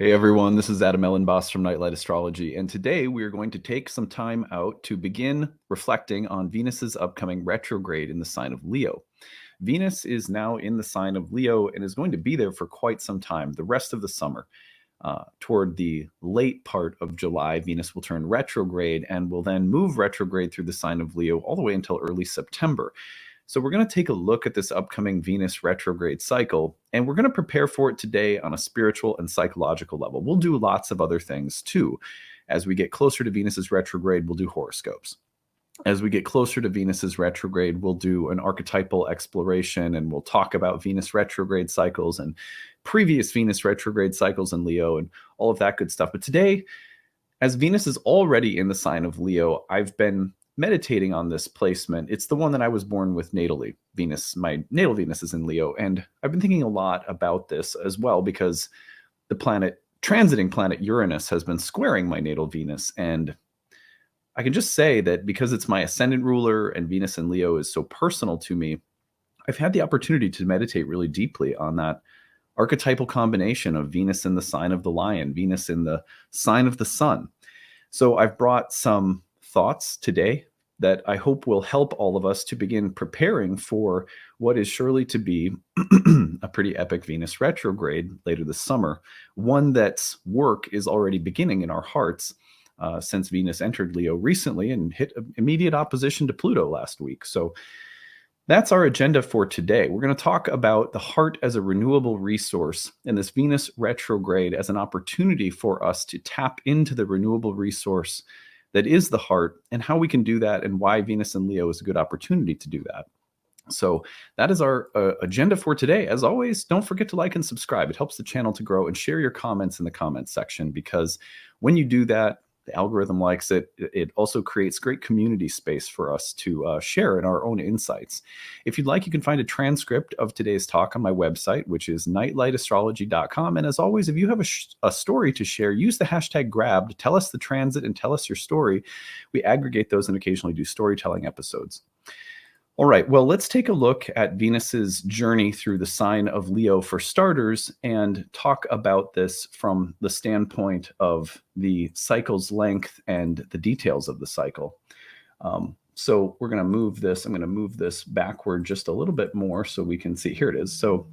Hey everyone, this is Elenbaas from Nightlight Astrology, and today we are going to take some time out to begin reflecting on Venus's upcoming retrograde in the sign of Leo. Venus is now in the sign of Leo and is going to be there for quite some time, the rest of the summer. Toward the late part of July, Venus will turn retrograde and will then move retrograde through the sign of Leo all the way until early September. So we're going to take a look at this upcoming Venus retrograde cycle, and we're going to prepare for it today on a spiritual and psychological level. We'll do lots of other things too. As we get closer to Venus's retrograde, we'll do horoscopes. As we get closer to Venus's retrograde, we'll do an archetypal exploration, and we'll talk about Venus retrograde cycles and previous Venus retrograde cycles in Leo and all of that good stuff. But today, as Venus is already in the sign of Leo, I've been meditating on this placement. It's the one that I was born with natally. Venus, my natal Venus is in Leo. And I've been thinking a lot about this as well because the transiting planet Uranus has been squaring my natal Venus. And I can just say that because it's my ascendant ruler and Venus in Leo is so personal to me, I've had the opportunity to meditate really deeply on that archetypal combination of Venus in the sign of the lion, Venus in the sign of the sun. So I've brought some thoughts today that I hope will help all of us to begin preparing for what is surely to be a pretty epic Venus retrograde later this summer, one that's work is already beginning in our hearts since Venus entered Leo recently and hit immediate opposition to Pluto last week. So that's our agenda for today. We're going to talk about the heart as a renewable resource and this Venus retrograde as an opportunity for us to tap into the renewable resource that is the heart and how we can do that and why Venus in Leo is a good opportunity to do that. So that is our agenda for today. As always, don't forget to like and subscribe. It helps the channel to grow, and share your comments in the comments section, because when you do that, the algorithm likes it. It also creates great community space for us to share in our own insights. If you'd like, you can find a transcript of today's talk on my website, which is nightlightastrology.com. And as always, if you have a story to share, use the hashtag #grab to tell us the transit and tell us your story. We aggregate those and occasionally do storytelling episodes. All right, well, let's take a look at Venus's journey through the sign of Leo for starters and talk about this from the standpoint of the cycle's length and the details of the cycle. So we're going to move this. I'm going to move this backward just a little bit more so we can see. Here it is. So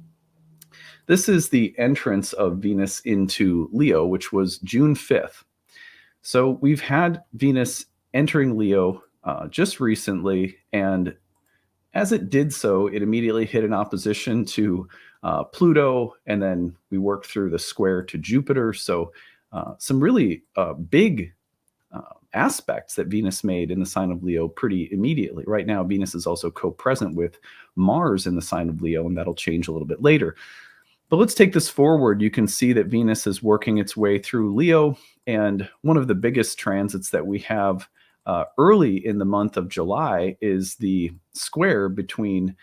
this is the entrance of Venus into Leo, which was June 5th. So we've had Venus entering Leo just recently, and as it did so, it immediately hit an opposition to Pluto, and then we worked through the square to Jupiter. So some really big aspects that Venus made in the sign of Leo pretty immediately. Right now, Venus is also co-present with Mars in the sign of Leo, and that'll change a little bit later. But let's take this forward. You can see that Venus is working its way through Leo, and one of the biggest transits that we have early in the month of July is the square between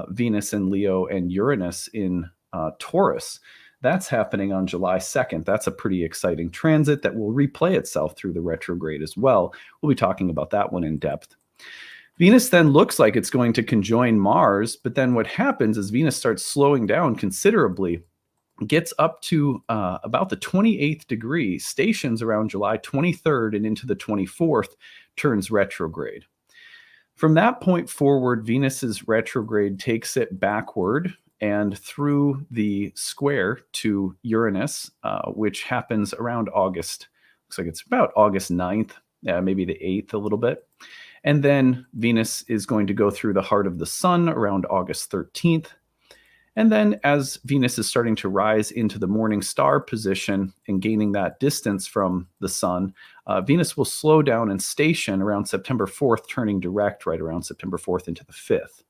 Venus and Leo and Uranus in Taurus. That's happening on July 2nd. That's a pretty exciting transit that will replay itself through the retrograde as well. We'll be talking about that one in depth. Venus then looks like it's going to conjoin Mars, but then what happens is Venus starts slowing down considerably, gets up to about the 28th degree, stations around July 23rd and into the 24th, turns retrograde. From that point forward, Venus's retrograde takes it backward and through the square to Uranus, which happens around August. Looks like it's about August 9th, maybe the 8th a little bit. And then Venus is going to go through the heart of the sun around August 13th. And then as Venus is starting to rise into the morning star position and gaining that distance from the sun, Venus will slow down and station around September 4th, turning direct right around September 4th into the 5th.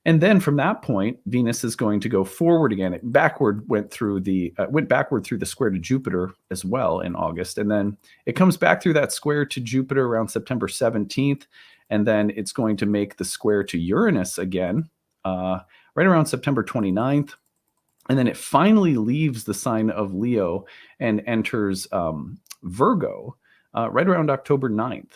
And then from that point, Venus is going to go forward again. It went backward through the square to Jupiter as well in August. And then it comes back through that square to Jupiter around September 17th. And then it's going to make the square to Uranus again, right around September 29th. And then it finally leaves the sign of Leo and enters Virgo right around October 9th.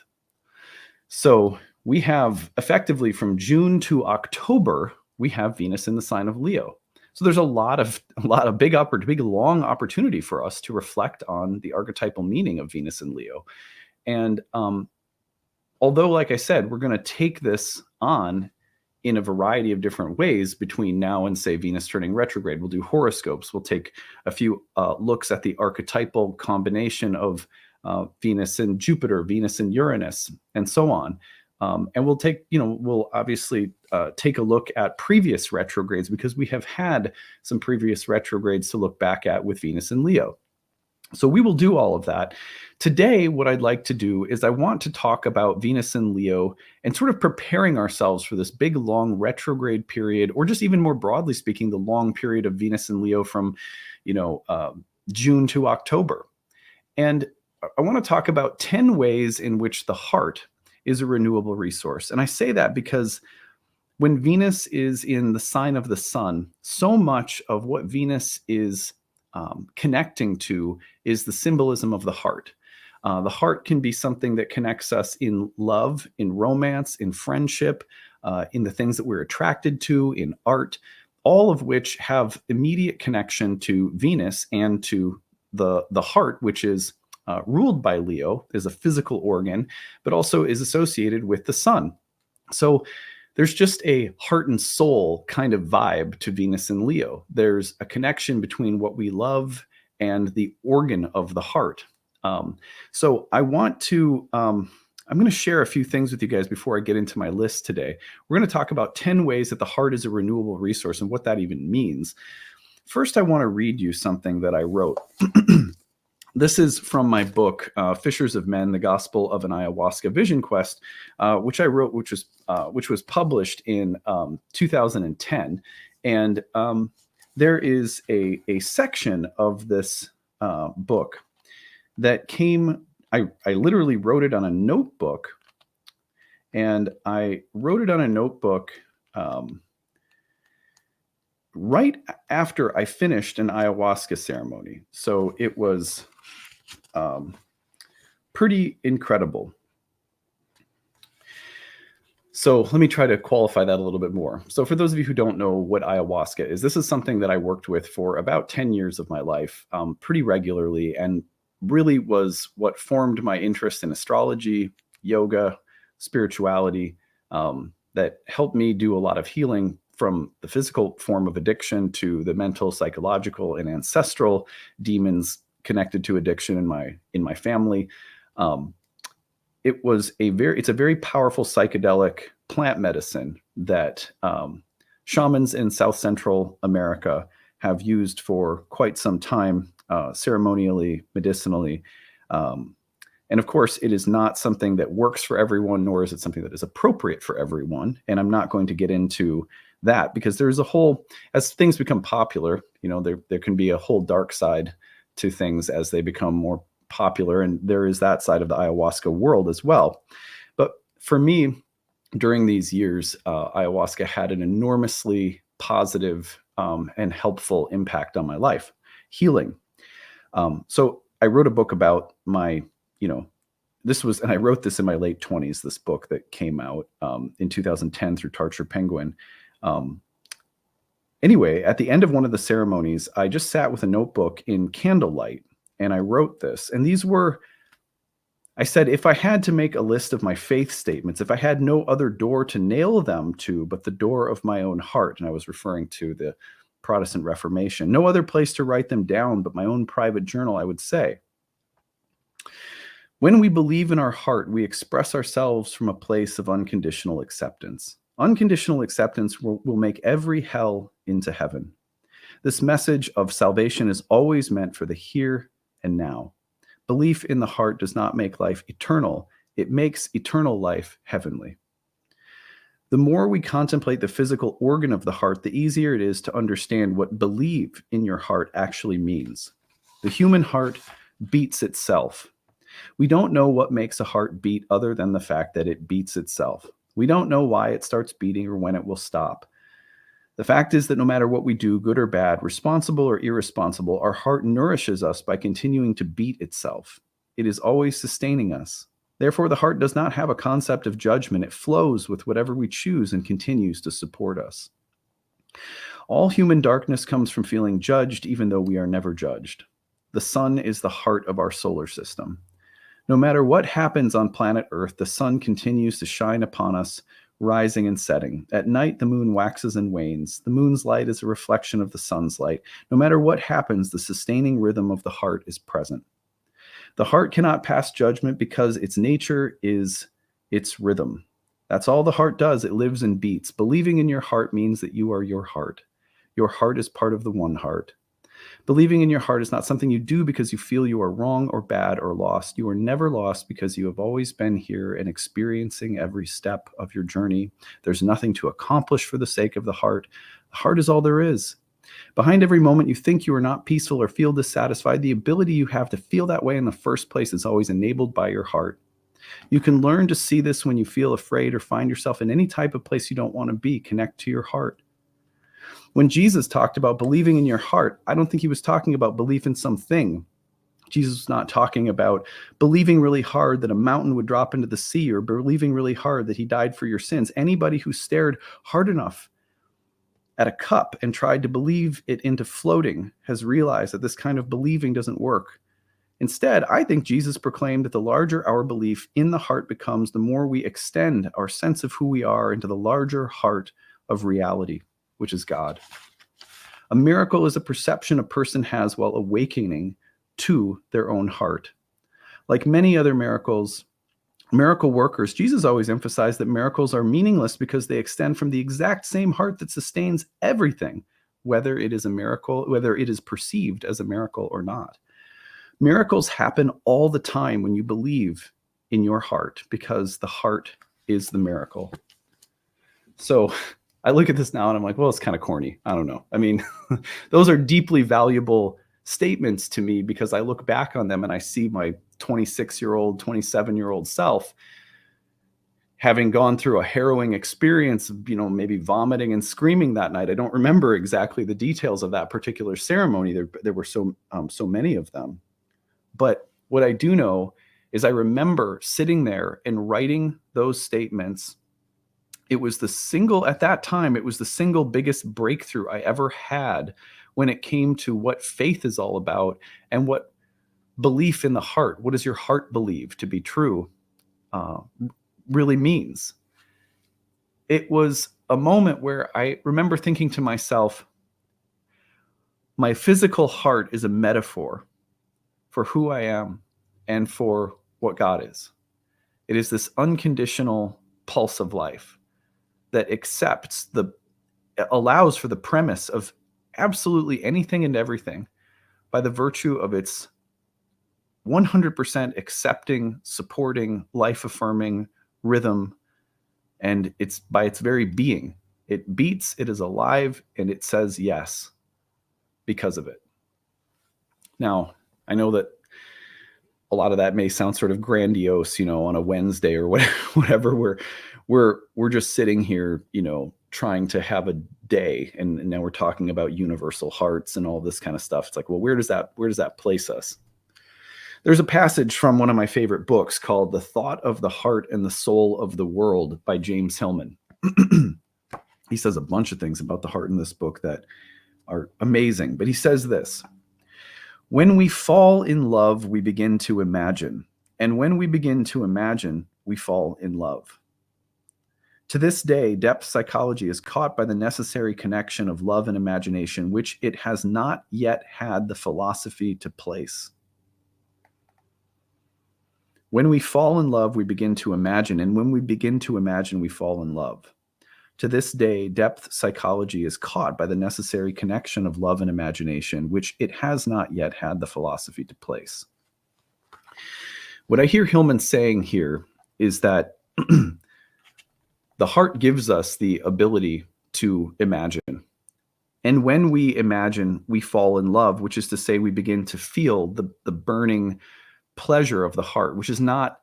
So we have effectively from June to October, we have Venus in the sign of Leo. So there's a big long opportunity for us to reflect on the archetypal meaning of Venus and Leo. And although, like I said, we're going to take this on in a variety of different ways between now and, say, Venus turning retrograde. We'll do horoscopes. We'll take a few looks at the archetypal combination of Venus and Jupiter, Venus and Uranus, and so on. And we'll obviously take a look at previous retrogrades, because we have had some previous retrogrades to look back at with Venus and Leo. So we will do all of that. Today, what I'd like to do is I want to talk about Venus and Leo and sort of preparing ourselves for this big, long retrograde period, or just even more broadly speaking, the long period of Venus and Leo from, June to October. And I want to talk about 10 ways in which the heart is a renewable resource. And I say that because when Venus is in the sign of the sun, so much of what Venus is connecting to is the symbolism of the heart. The heart can be something that connects us in love, in romance, in friendship, in the things that we're attracted to, in art, all of which have immediate connection to Venus and to the heart, which is ruled by Leo, is a physical organ, but also is associated with the sun. So there's just a heart and soul kind of vibe to Venus and Leo. There's a connection between what we love and the organ of the heart. So I want to, I'm going to share a few things with you guys before I get into my list today. We're going to talk about 10 ways that the heart is a renewable resource and what that even means. First, I want to read you something that I wrote. This is from my book, Fishers of Men, The Gospel of an Ayahuasca Vision Quest, which I wrote, which was published in 2010. And there is a section of this book that I literally wrote it on a notebook. And I wrote it on a notebook right after I finished an ayahuasca ceremony. So it was pretty incredible. So let me try to qualify that a little bit more. So for those of you who don't know what ayahuasca is, this is something that I worked with for about 10 years of my life, pretty regularly, and really was what formed my interest in astrology, yoga, spirituality, that helped me do a lot of healing from the physical form of addiction to the mental, psychological, and ancestral demons connected to addiction in my family. It's a very powerful psychedelic plant medicine that shamans in South Central America have used for quite some time, ceremonially, medicinally. And of course, it is not something that works for everyone, nor is it something that is appropriate for everyone. And I'm not going to get into that, because there's as things become popular, there can be a whole dark side to things as they become more popular. And there is that side of the ayahuasca world as well. But for me, during these years, ayahuasca had an enormously positive and helpful impact on my life, healing. So I wrote a book about my, and I wrote this in my late 20s, this book that came out in 2010 through Tarcher Penguin. Anyway, at the end of one of the ceremonies, I just sat with a notebook in candlelight and I wrote this. And I said, if I had to make a list of my faith statements, if I had no other door to nail them to but the door of my own heart, and I was referring to the Protestant Reformation, no other place to write them down but my own private journal, I would say, when we believe in our heart, we express ourselves from a place of unconditional acceptance. Unconditional acceptance will make every hell into heaven. This message of salvation is always meant for the here and now. Belief in the heart does not make life eternal. It makes eternal life heavenly. The more we contemplate the physical organ of the heart, the easier it is to understand what believe in your heart actually means. The human heart beats itself. We don't know what makes a heart beat other than the fact that it beats itself. We don't know why it starts beating or when it will stop. The fact is that no matter what we do, good or bad, responsible or irresponsible, our heart nourishes us by continuing to beat itself. It is always sustaining us. Therefore, the heart does not have a concept of judgment. It flows with whatever we choose and continues to support us. All human darkness comes from feeling judged, even though we are never judged. The sun is the heart of our solar system. No matter what happens on planet Earth, the sun continues to shine upon us, rising and setting. At night, the moon waxes and wanes. The moon's light is a reflection of the sun's light. No matter what happens, the sustaining rhythm of the heart is present. The heart cannot pass judgment because its nature is its rhythm. That's all the heart does. It lives and beats. Believing in your heart means that you are your heart. Your heart is part of the one heart. Believing in your heart is not something you do because you feel you are wrong or bad or lost. You are never lost because you have always been here and experiencing every step of your journey. There's nothing to accomplish for the sake of the heart. The heart is all there is. Behind every moment you think you are not peaceful or feel dissatisfied, the ability you have to feel that way in the first place is always enabled by your heart. You can learn to see this when you feel afraid or find yourself in any type of place you don't want to be. Connect to your heart. When Jesus talked about believing in your heart, I don't think he was talking about belief in something. Jesus was not talking about believing really hard that a mountain would drop into the sea or believing really hard that he died for your sins. Anybody who stared hard enough at a cup and tried to believe it into floating has realized that this kind of believing doesn't work. Instead, I think Jesus proclaimed that the larger our belief in the heart becomes, the more we extend our sense of who we are into the larger heart of reality, which is God. A miracle is a perception a person has while awakening to their own heart. Like many other miracle workers, Jesus always emphasized that miracles are meaningless because they extend from the exact same heart that sustains everything, whether it is a miracle, whether it is perceived as a miracle or not. Miracles happen all the time when you believe in your heart, because the heart is the miracle. So I look at this now and I'm like, well, it's kind of corny. I don't know. I mean, those are deeply valuable statements to me because I look back on them and I see my 26-year-old, 27-year-old self having gone through a harrowing experience, maybe vomiting and screaming that night. I don't remember exactly the details of that particular ceremony. There were so many of them. But what I do know is I remember sitting there and writing those statements. It was at that time, it was the single biggest breakthrough I ever had when it came to what faith is all about and what belief in the heart, what does your heart believe to be true, really means. It was a moment where I remember thinking to myself, my physical heart is a metaphor for who I am and for what God is. It is this unconditional pulse of life that allows for the premise of absolutely anything and everything by the virtue of its 100% accepting, supporting, life-affirming rhythm, and it's by its very being. It beats, it is alive, and it says yes because of it. Now, I know that a lot of that may sound sort of grandiose, on a Wednesday or whatever. We're just sitting here, trying to have a day, and now we're talking about universal hearts and all this kind of stuff. It's like, well, where does that place us? There's a passage from one of my favorite books called The Thought of the Heart and the Soul of the World by James Hillman. He says a bunch of things about the heart in this book that are amazing, but he says this: when we fall in love, we begin to imagine. And when we begin to imagine, we fall in love. To this day, depth psychology is caught by the necessary connection of love and imagination, which it has not yet had the philosophy to place. When we fall in love, we begin to imagine. And when we begin to imagine, we fall in love. To this day, depth psychology is caught by the necessary connection of love and imagination, which it has not yet had the philosophy to place. What I hear Hillman saying here is that the heart gives us the ability to imagine. And when we imagine, we fall in love, which is to say we begin to feel the burning pleasure of the heart, which is not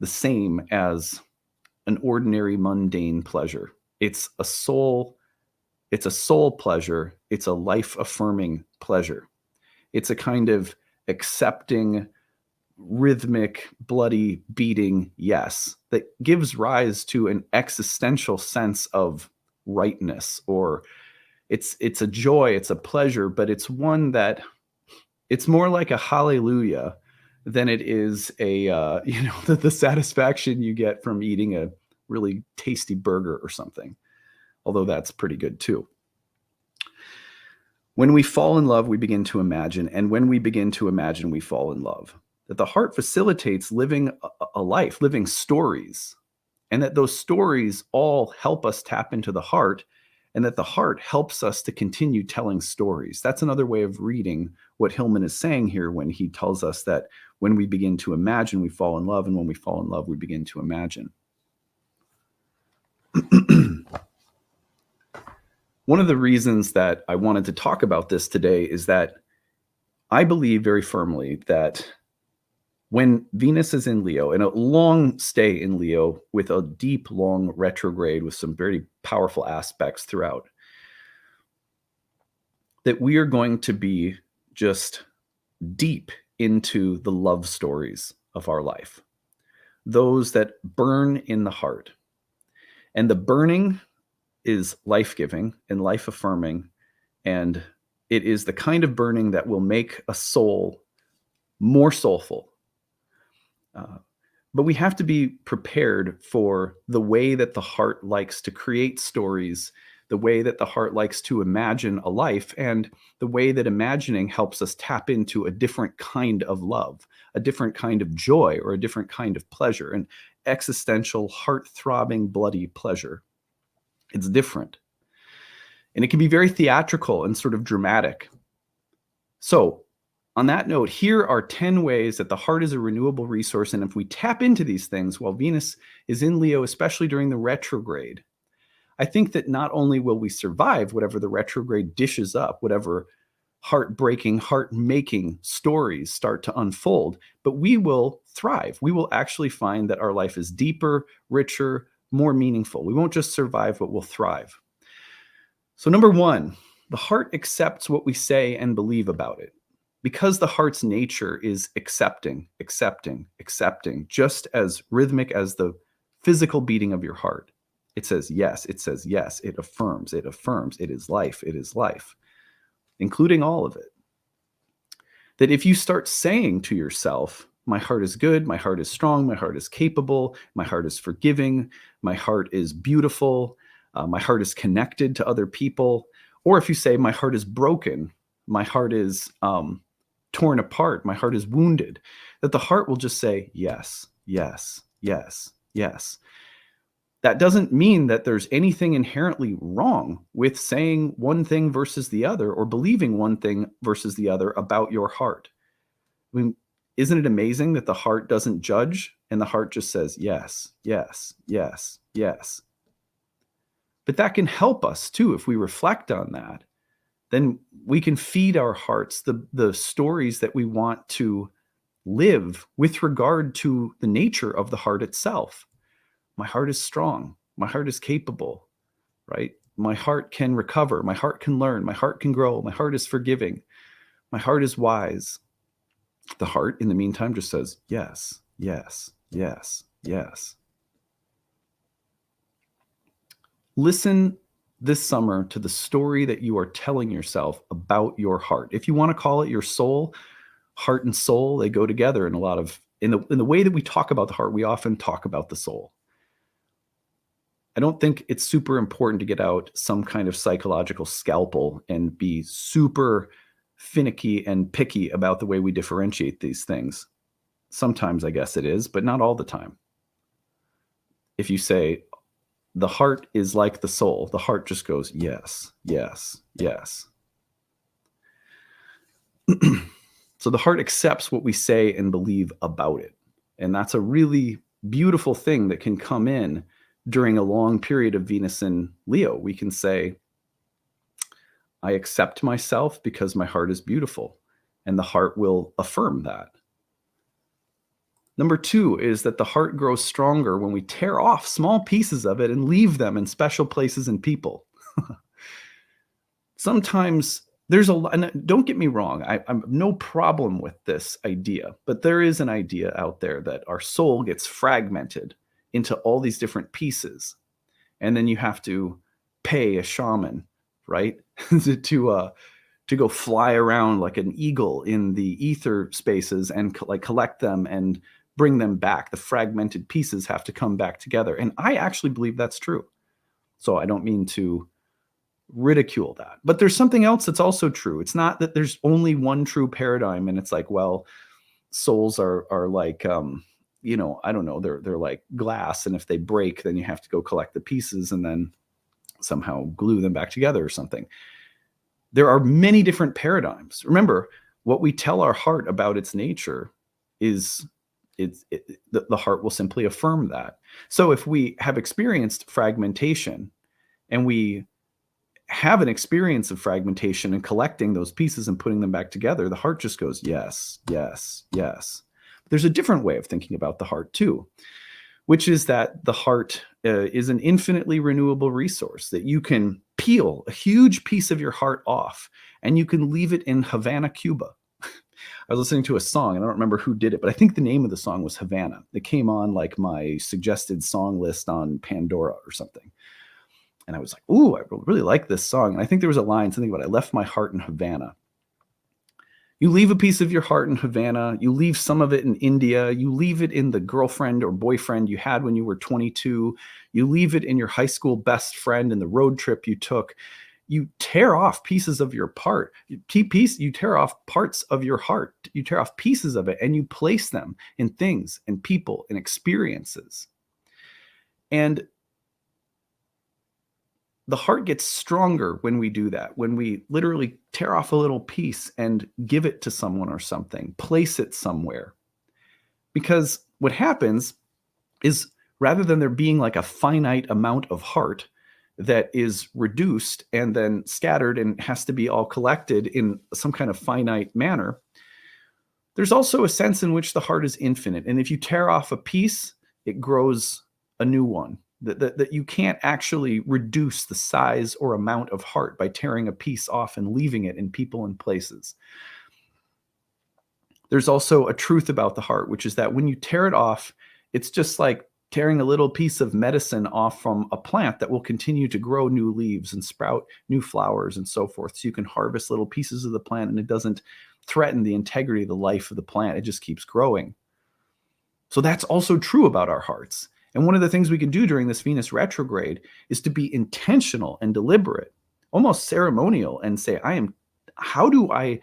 the same as an ordinary mundane pleasure. It's a soul pleasure. It's a life-affirming pleasure. It's a kind of accepting, rhythmic, bloody beating yes that gives rise to an existential sense of rightness or It's a joy, it's a pleasure, but it's one that it's more like a hallelujah than it is a the satisfaction you get from eating a really tasty burger or something, although that's pretty good too. When we fall in love, we begin to imagine, and when we begin to imagine, we fall in love. That the heart facilitates living a life, living stories, and that those stories all help us tap into the heart, and that the heart helps us to continue telling stories. That's another way of reading what Hillman is saying here when he tells us that when we begin to imagine, we fall in love, and when we fall in love, we begin to imagine. One of the reasons that I wanted to talk about this today is that I believe very firmly that when Venus is in Leo, and a long stay in Leo with a deep, long retrograde with some very powerful aspects throughout, that we are going to be just deep into the love stories of our life, those that burn in the heart. And the burning is life-giving and life-affirming, and it is the kind of burning that will make a soul more soulful. But we have to be prepared for the way that the heart likes to create stories, the way that the heart likes to imagine a life, and the way that imagining helps us tap into a different kind of love, a different kind of joy, or a different kind of pleasure, an existential, heart-throbbing, bloody pleasure. It's different. And it can be very theatrical and sort of dramatic. So, on that note, here are 10 ways that the heart is a renewable resource. And if we tap into these things while Venus is in Leo, especially during the retrograde, I think that not only will we survive whatever the retrograde dishes up, whatever heartbreaking, heart-making stories start to unfold, but we will thrive. We will actually find that our life is deeper, richer, more meaningful. We won't just survive, but we'll thrive. So number one, the heart accepts what we say and believe about it. Because the heart's nature is accepting, just as rhythmic as the physical beating of your heart. It says yes, it affirms, it is life, including all of it. That if you start saying to yourself, my heart is good, my heart is strong, my heart is capable, my heart is forgiving, my heart is beautiful, my heart is connected to other people, or if you say, my heart is broken, my heart is torn apart, my heart is wounded, that the heart will just say, yes, yes, yes, yes. That doesn't mean that there's anything inherently wrong with saying one thing versus the other, or believing one thing versus the other about your heart. I mean, isn't it amazing that the heart doesn't judge and the heart just says, yes, yes, yes, yes. But that can help us too if we reflect on that. Then we can feed our hearts the stories that we want to live with regard to the nature of the heart itself. My heart is strong. My heart is capable, right? My heart can recover. My heart can learn. My heart can grow. My heart is forgiving. My heart is wise. The heart, in the meantime, just says, yes, yes, yes, yes. Listen this summer to the story that you are telling yourself about your heart. If you want to call it your soul, heart and soul, they go together in a lot of, in the way that we talk about the heart, we often talk about the soul. I don't think it's super important to get out some kind of psychological scalpel and be super finicky and picky about the way we differentiate these things. Sometimes I guess it is, but not all the time. If you say, the heart is like the soul, the heart just goes, yes, yes, yes. So the heart accepts what we say and believe about it. And that's a really beautiful thing that can come in during a long period of Venus in Leo. We can say, I accept myself because my heart is beautiful. And the heart will affirm that. Number two is that the heart grows stronger when we tear off small pieces of it and leave them in special places and people. Sometimes there's and don't get me wrong, I'm no problem with this idea, but there is an idea out there that our soul gets fragmented into all these different pieces. And then you have to pay a shaman, right, to go fly around like an eagle in the ether spaces and like collect them and bring them back. The fragmented pieces have to come back together. And I actually believe that's true. So I don't mean to ridicule that. But there's something else that's also true. It's not that there's only one true paradigm and it's like, well, souls are like I don't know, they're like glass, and if they break, then you have to go collect the pieces and then somehow glue them back together or something. There are many different paradigms. Remember, what we tell our heart about its nature is the heart will simply affirm that. So if we have experienced fragmentation and we have an experience of fragmentation and collecting those pieces and putting them back together, the heart just goes, yes, yes, yes. There's a different way of thinking about the heart too, which is that the heart is an infinitely renewable resource, that you can peel a huge piece of your heart off and you can leave it in Havana, Cuba. I was listening to a song, and I don't remember who did it, but I think the name of the song was Havana. It came on like my suggested song list on Pandora or something. And I was like, ooh, I really like this song. And I think there was a line, something about I left my heart in Havana. You leave a piece of your heart in Havana. You leave some of it in India. You leave it in the girlfriend or boyfriend you had when you were 22. You leave it in your high school best friend in the road trip you took. You tear off pieces of your part. You tear off parts of your heart. You tear off pieces of it and you place them in things and people and experiences. And the heart gets stronger when we do that, when we literally tear off a little piece and give it to someone or something, place it somewhere. Because what happens is, rather than there being like a finite amount of heart that is reduced and then scattered and has to be all collected in some kind of finite manner, there's also a sense in which the heart is infinite. And if you tear off a piece, it grows a new one. That you can't actually reduce the size or amount of heart by tearing a piece off and leaving it in people and places. There's also a truth about the heart, which is that when you tear it off, it's just like tearing a little piece of medicine off from a plant that will continue to grow new leaves and sprout new flowers and so forth. So you can harvest little pieces of the plant and it doesn't threaten the integrity of the life of the plant. It just keeps growing. So that's also true about our hearts. And one of the things we can do during this Venus retrograde is to be intentional and deliberate, almost ceremonial, and say, how do I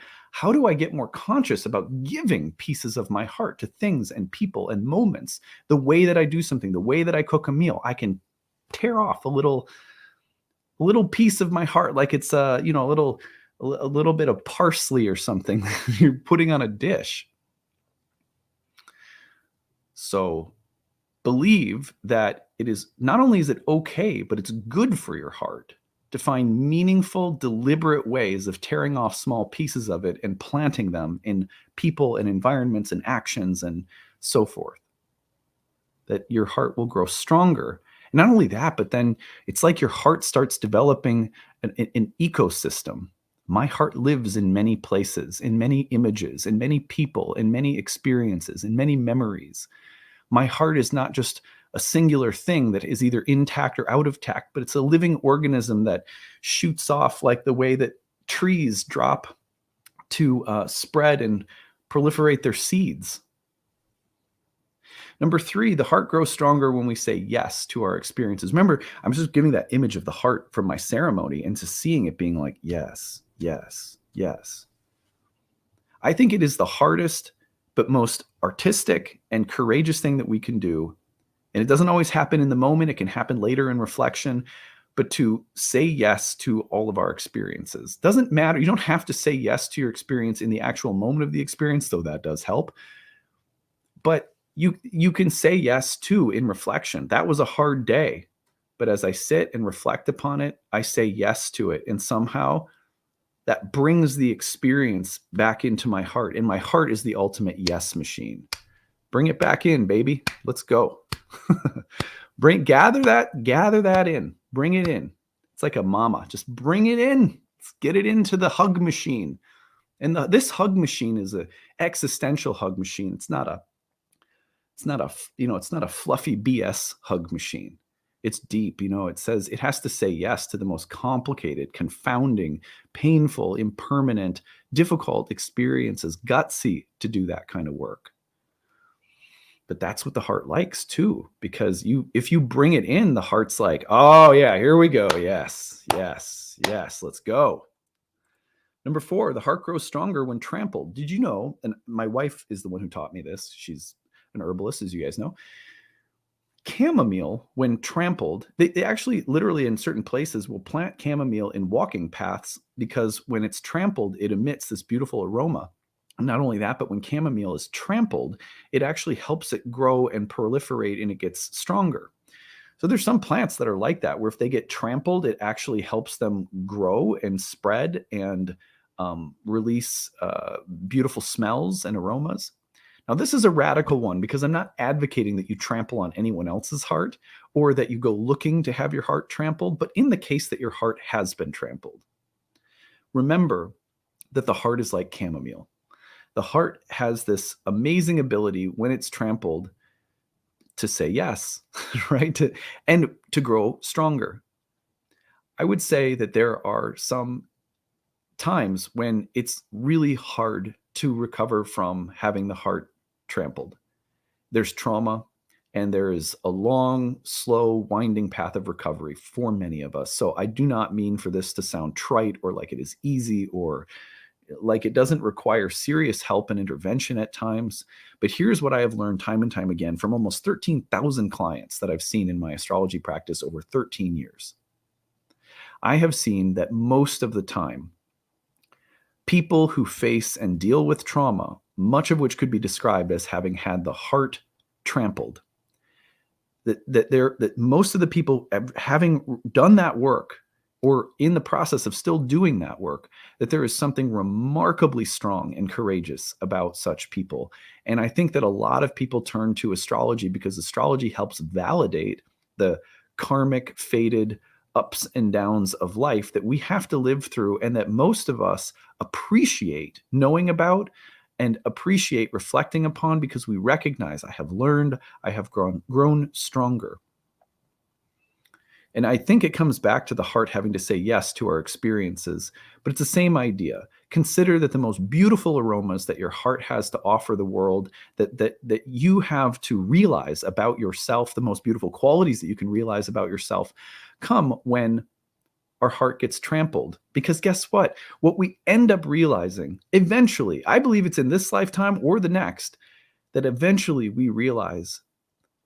get more conscious about giving pieces of my heart to things and people and moments? The way that I do something, the way that I cook a meal, I can tear off a little piece of my heart, like it's a little bit of parsley or something you're putting on a dish. So believe that it is not only is it okay, but it's good for your heart to find meaningful, deliberate ways of tearing off small pieces of it and planting them in people and environments and actions and so forth. That your heart will grow stronger. And not only that, but then it's like your heart starts developing an ecosystem. My heart lives in many places, in many images, in many people, in many experiences, in many memories. My heart is not just a singular thing that is either intact or out of tact, but it's a living organism that shoots off like the way that trees drop to spread and proliferate their seeds. Number 3, the heart grows stronger when we say yes to our experiences. Remember, I'm just giving that image of the heart from my ceremony and to seeing it being like, yes, yes, yes. I think it is the hardest but most artistic and courageous thing that we can do. And it doesn't always happen in the moment. It can happen later in reflection, but to say yes to all of our experiences. Doesn't matter. You don't have to say yes to your experience in the actual moment of the experience, though that does help. But you can say yes too in reflection. That was a hard day, but as I sit and reflect upon it, I say yes to it. And somehow that brings the experience back into my heart. And my heart is the ultimate yes machine. Bring it back in, baby. Let's go. Gather that in. Bring it in. It's like a mama. Just bring it in. Let's get it into the hug machine. And this hug machine is an existential hug machine. It's not a fluffy BS hug machine. It's deep. It says it has to say yes to the most complicated, confounding, painful, impermanent, difficult experiences, gutsy to do that kind of work. But that's what the heart likes too, because if you bring it in, the heart's like, oh yeah, here we go. Yes, yes, yes, let's go. Number 4, the heart grows stronger when trampled. Did you know, and my wife is the one who taught me this. She's an herbalist, as you guys know. Chamomile, when trampled, they actually literally in certain places will plant chamomile in walking paths because when it's trampled, it emits this beautiful aroma. Not only that, but when chamomile is trampled, it actually helps it grow and proliferate and it gets stronger. So there's some plants that are like that, where if they get trampled, it actually helps them grow and spread and release beautiful smells and aromas. Now, this is a radical one because I'm not advocating that you trample on anyone else's heart or that you go looking to have your heart trampled, but in the case that your heart has been trampled, remember that the heart is like chamomile. The heart has this amazing ability when it's trampled to say yes, right? And to grow stronger. I would say that there are some times when it's really hard to recover from having the heart trampled. There's trauma and there is a long, slow, winding path of recovery for many of us. So I do not mean for this to sound trite or like it is easy or like it doesn't require serious help and intervention at times. But here's what I have learned time and time again from almost 13,000 clients that I've seen in my astrology practice over 13 years. I have seen that most of the time, people who face and deal with trauma, much of which could be described as having had the heart trampled, that most of the people having done that work or in the process of still doing that work, that there is something remarkably strong and courageous about such people. And I think that a lot of people turn to astrology because astrology helps validate the karmic, fated ups and downs of life that we have to live through and that most of us appreciate knowing about and appreciate reflecting upon because we recognize I have learned, I have grown stronger. And I think it comes back to the heart having to say yes to our experiences, but it's the same idea. Consider that the most beautiful aromas that your heart has to offer the world, that you have to realize about yourself, the most beautiful qualities that you can realize about yourself, come when our heart gets trampled. Because guess what? What we end up realizing eventually, I believe it's in this lifetime or the next, that eventually we realize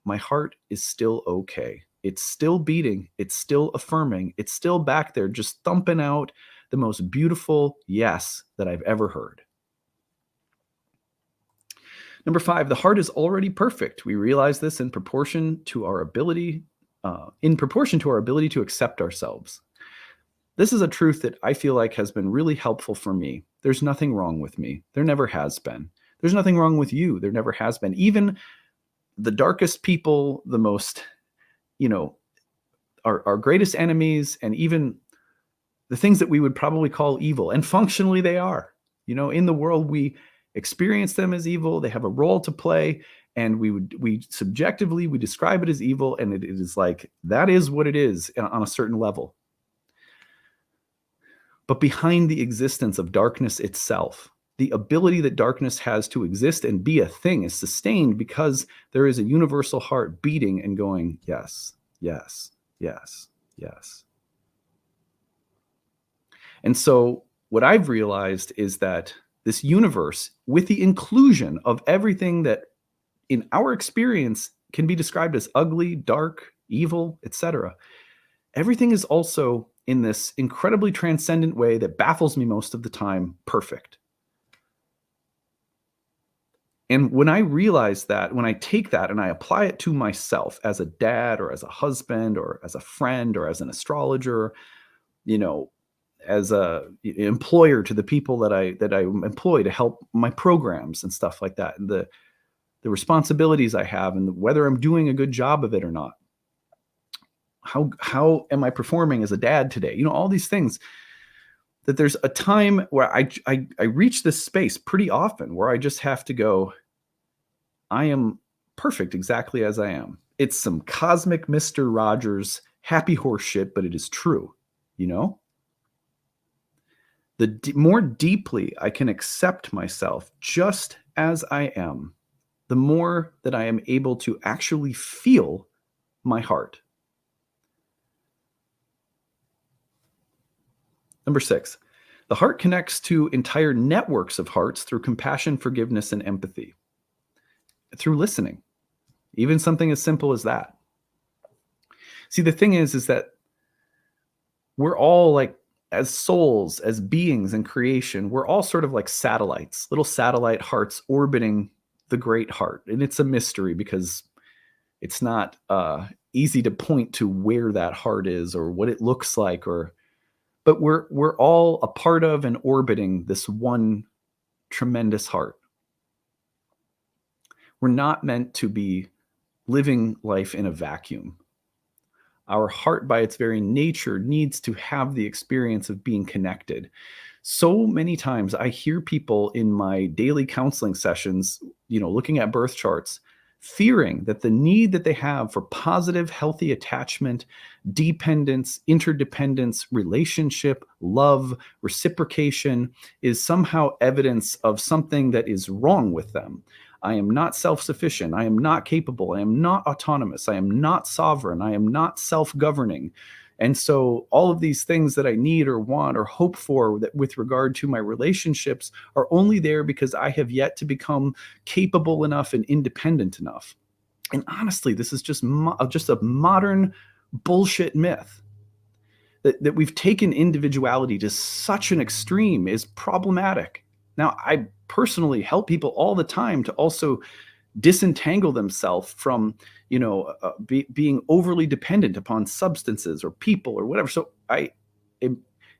my heart is still okay. It's still beating. It's still affirming. It's still back there just thumping out the most beautiful yes that I've ever heard. Number 5, the heart is already perfect. We realize this in proportion to our ability to accept ourselves. This is a truth that I feel like has been really helpful for me. There's nothing wrong with me. There never has been. There's nothing wrong with you. There never has been. Even the darkest people, the most, our greatest enemies, and even the things that we would probably call evil, and functionally they are. In the world, we experience them as evil. They have a role to play, and we subjectively, we describe it as evil, and it is like, that is what it is on a certain level. But behind the existence of darkness itself, the ability that darkness has to exist and be a thing is sustained because there is a universal heart beating and going, yes, yes, yes, yes. And so what I've realized is that this universe, with the inclusion of everything that in our experience can be described as ugly, dark, evil, etc., everything is also in this incredibly transcendent way that baffles me most of the time, perfect. And when I realize that, when I take that and I apply it to myself as a dad or as a husband or as a friend or as an astrologer, as a employer to the people that I employ to help my programs and stuff like that, and the responsibilities I have and whether I'm doing a good job of it or not. How am I performing as a dad today? All these things, that there's a time where I reach this space pretty often where I just have to go, I am perfect exactly as I am. It's some cosmic Mr. Rogers happy horse shit, but it is true, you know? The more deeply I can accept myself just as I am, the more that I am able to actually feel my heart. Number 6, the heart connects to entire networks of hearts through compassion, forgiveness, and empathy. Through listening, even something as simple as that. See, the thing is that we're all like, as souls, as beings in creation, we're all sort of like satellites, little satellite hearts orbiting the great heart. And it's a mystery because it's not easy to point to where that heart is or what it looks like, but we're all a part of and orbiting this one tremendous heart. We're not meant to be living life in a vacuum. Our heart, by its very nature, needs to have the experience of being connected. So many times I hear people in my daily counseling sessions, looking at birth charts, fearing that the need that they have for positive, healthy attachment, dependence, interdependence, relationship, love, reciprocation is somehow evidence of something that is wrong with them. I am not self-sufficient. I am not capable. I am not autonomous. I am not sovereign. I am not self-governing. And so all of these things that I need or want or hope for that with regard to my relationships are only there because I have yet to become capable enough and independent enough. And honestly, this is just a modern bullshit myth. That we've taken individuality to such an extreme is problematic. Now, I personally help people all the time to also disentangle themselves from, being overly dependent upon substances or people or whatever. So I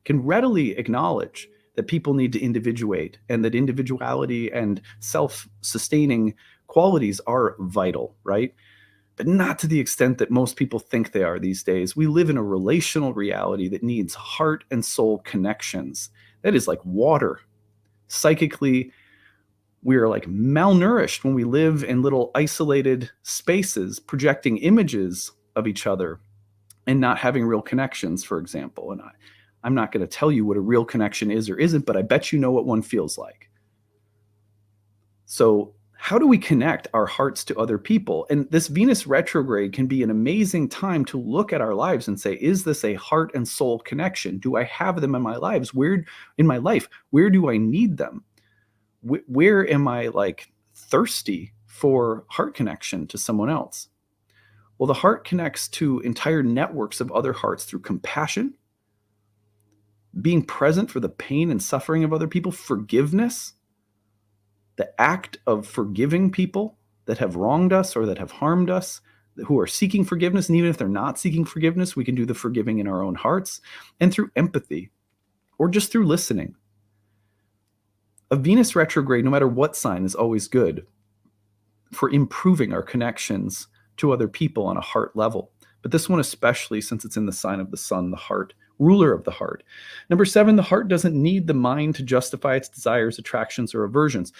can readily acknowledge that people need to individuate and that individuality and self-sustaining qualities are vital, right? But not to the extent that most people think they are these days. We live in a relational reality that needs heart and soul connections. That is like water. Psychically, we are like malnourished when we live in little isolated spaces, projecting images of each other and not having real connections, for example. And I'm not going to tell you what a real connection is or isn't, but I bet you know what one feels like. So how do we connect our hearts to other people? And this Venus retrograde can be an amazing time to look at our lives and say, is this a heart and soul connection? Do I have them in my lives? Where do I need them? Where am I like thirsty for heart connection to someone else? Well, the heart connects to entire networks of other hearts through compassion, being present for the pain and suffering of other people, forgiveness, the act of forgiving people that have wronged us or that have harmed us, who are seeking forgiveness. And even if they're not seeking forgiveness, we can do the forgiving in our own hearts, and through empathy or just through listening. A Venus retrograde, no matter what sign, is always good for improving our connections to other people on a heart level. But this one especially, since it's in the sign of the sun, the heart, ruler of the heart. Number 7, the heart doesn't need the mind to justify its desires, attractions, or aversions.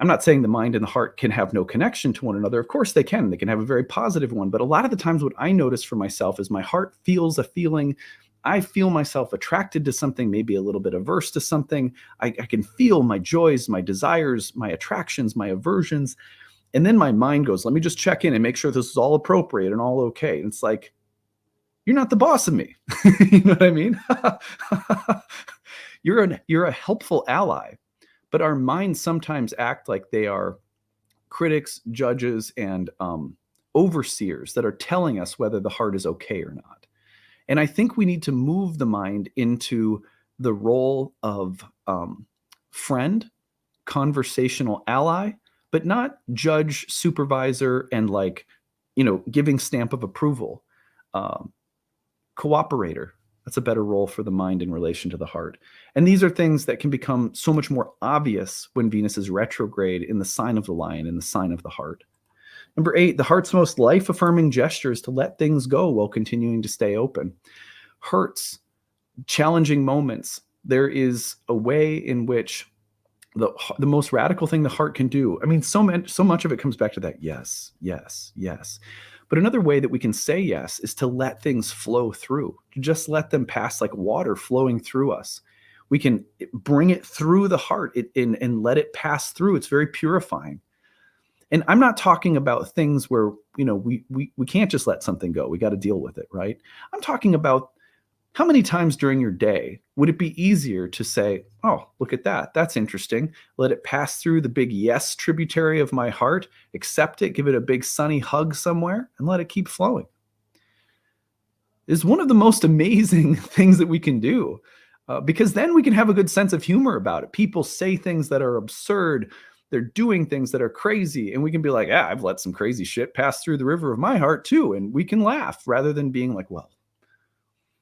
I'm not saying the mind and the heart can have no connection to one another. Of course they can. They can have a very positive one. But a lot of the times what I notice for myself is my heart feels a feeling. I feel myself attracted to something, maybe a little bit averse to something. I can feel my joys, my desires, my attractions, my aversions. And then my mind goes, let me just check in and make sure this is all appropriate and all okay. And it's like, you're not the boss of me. You know what I mean? You're a helpful ally. But our minds sometimes act like they are critics, judges, and overseers that are telling us whether the heart is okay or not. And I think we need to move the mind into the role of friend, conversational ally, but not judge, supervisor, and giving stamp of approval. Cooperator. That's a better role for the mind in relation to the heart. And these are things that can become so much more obvious when Venus is retrograde in the sign of the lion, in the sign of the heart. Number 8, the heart's most life-affirming gesture is to let things go while continuing to stay open. Hurts, challenging moments. There is a way in which the most radical thing the heart can do. I mean, so much of it comes back to that yes, yes, yes. But another way that we can say yes is to let things flow through, to just let them pass like water flowing through us. We can bring it through the heart and let it pass through. It's very purifying. And I'm not talking about things where, we can't just let something go. We got to deal with it, right? I'm talking about how many times during your day would it be easier to say, oh, look at that. That's interesting. Let it pass through the big yes tributary of my heart, accept it, give it a big sunny hug somewhere, and let it keep flowing. Is one of the most amazing things that we can do, because then we can have a good sense of humor about it. People say things that are absurd. They're doing things that are crazy. And we can be like, yeah, I've let some crazy shit pass through the river of my heart too. And we can laugh rather than being like, well,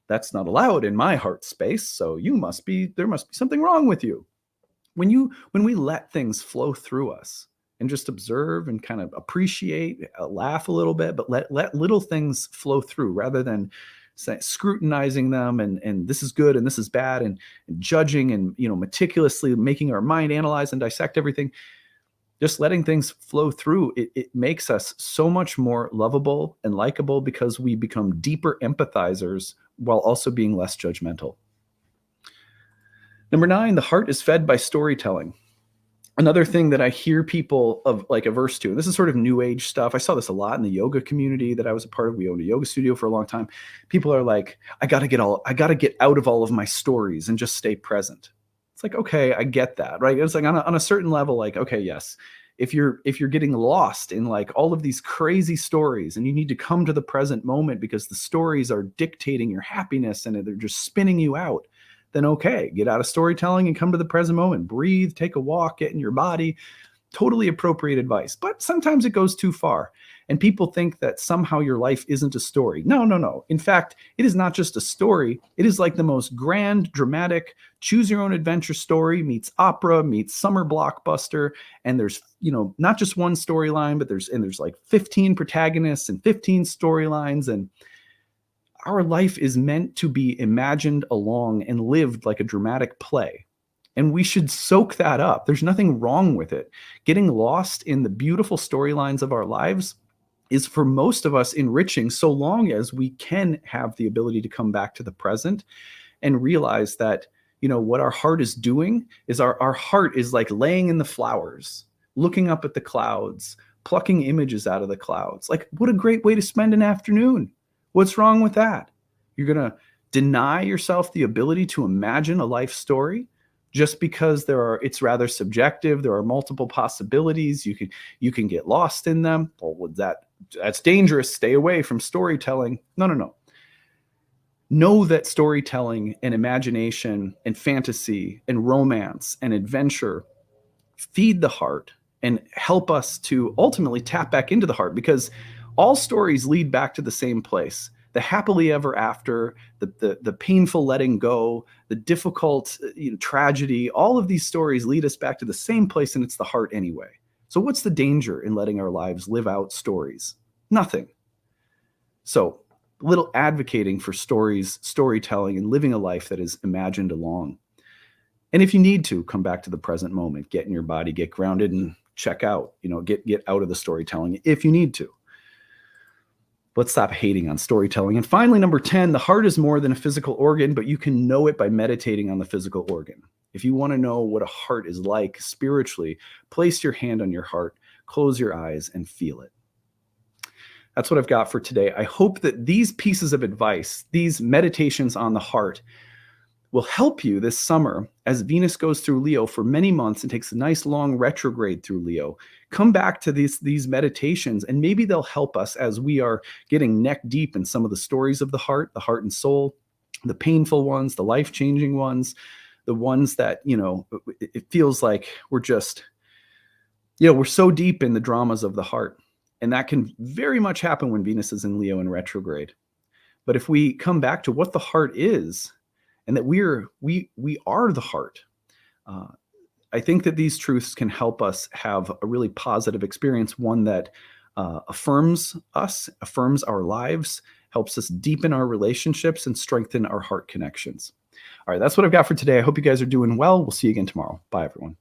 that's not allowed in my heart space. So there must be something wrong with you. When we let things flow through us and just observe and kind of appreciate, laugh a little bit, but let little things flow through rather than scrutinizing them and this is good and this is bad and judging and meticulously making our mind analyze and dissect everything. Just letting things flow through, it makes us so much more lovable and likable because we become deeper empathizers while also being less judgmental. Number 9, the heart is fed by storytelling. Another thing that I hear people of like averse to, and this is sort of new age stuff. I saw this a lot in the yoga community that I was a part of. We owned a yoga studio for a long time. People are like, I got to get out of all of my stories and just stay present. It's like, okay, I get that, right? It's like on a certain level, like, okay, yes. If you're getting lost in like all of these crazy stories and you need to come to the present moment because the stories are dictating your happiness and they're just spinning you out, then okay, get out of storytelling and come to the present moment. Breathe, take a walk, get in your body. Totally appropriate advice. But sometimes it goes too far. And people think that somehow your life isn't a story. No. In fact, it is not just a story. It is like the most grand, dramatic, choose your own adventure story meets opera, meets summer blockbuster. And there's, not just one storyline, but there's like 15 protagonists and 15 storylines. And our life is meant to be imagined along and lived like a dramatic play. And we should soak that up. There's nothing wrong with it. Getting lost in the beautiful storylines of our lives is for most of us enriching so long as we can have the ability to come back to the present and realize that, what our heart is doing is our heart is like laying in the flowers, looking up at the clouds, plucking images out of the clouds. Like, what a great way to spend an afternoon. What's wrong with that? You're going to deny yourself the ability to imagine a life story just because it's rather subjective. There are multiple possibilities. You can get lost in them. Or that's dangerous. Stay away from storytelling. No. Know that storytelling and imagination and fantasy and romance and adventure feed the heart and help us to ultimately tap back into the heart, because all stories lead back to the same place. The happily ever after, the painful letting go, the difficult tragedy, all of these stories lead us back to the same place, and it's the heart anyway. So what's the danger in letting our lives live out stories? Nothing. So a little advocating for stories, storytelling, and living a life that is imagined along. And if you need to, come back to the present moment, get in your body, get grounded, and check out, get out of the storytelling if you need to. Let's stop hating on storytelling. And finally, number 10, the heart is more than a physical organ, but you can know it by meditating on the physical organ. If you want to know what a heart is like spiritually, place your hand on your heart, close your eyes, and feel it. That's what I've got for today. I hope that these pieces of advice, these meditations on the heart, will help you this summer as Venus goes through Leo for many months and takes a nice long retrograde through Leo. Come back to these meditations, and maybe they'll help us as we are getting neck deep in some of the stories of the heart and soul, the painful ones, the life-changing ones, the ones that, it feels like we're just, we're so deep in the dramas of the heart. And that can very much happen when Venus is in Leo in retrograde. But if we come back to what the heart is, and that we are the heart, I think that these truths can help us have a really positive experience, one that affirms us, affirms our lives, helps us deepen our relationships, and strengthen our heart connections. All right, that's what I've got for today. I hope you guys are doing well. We'll see you again tomorrow. Bye, everyone.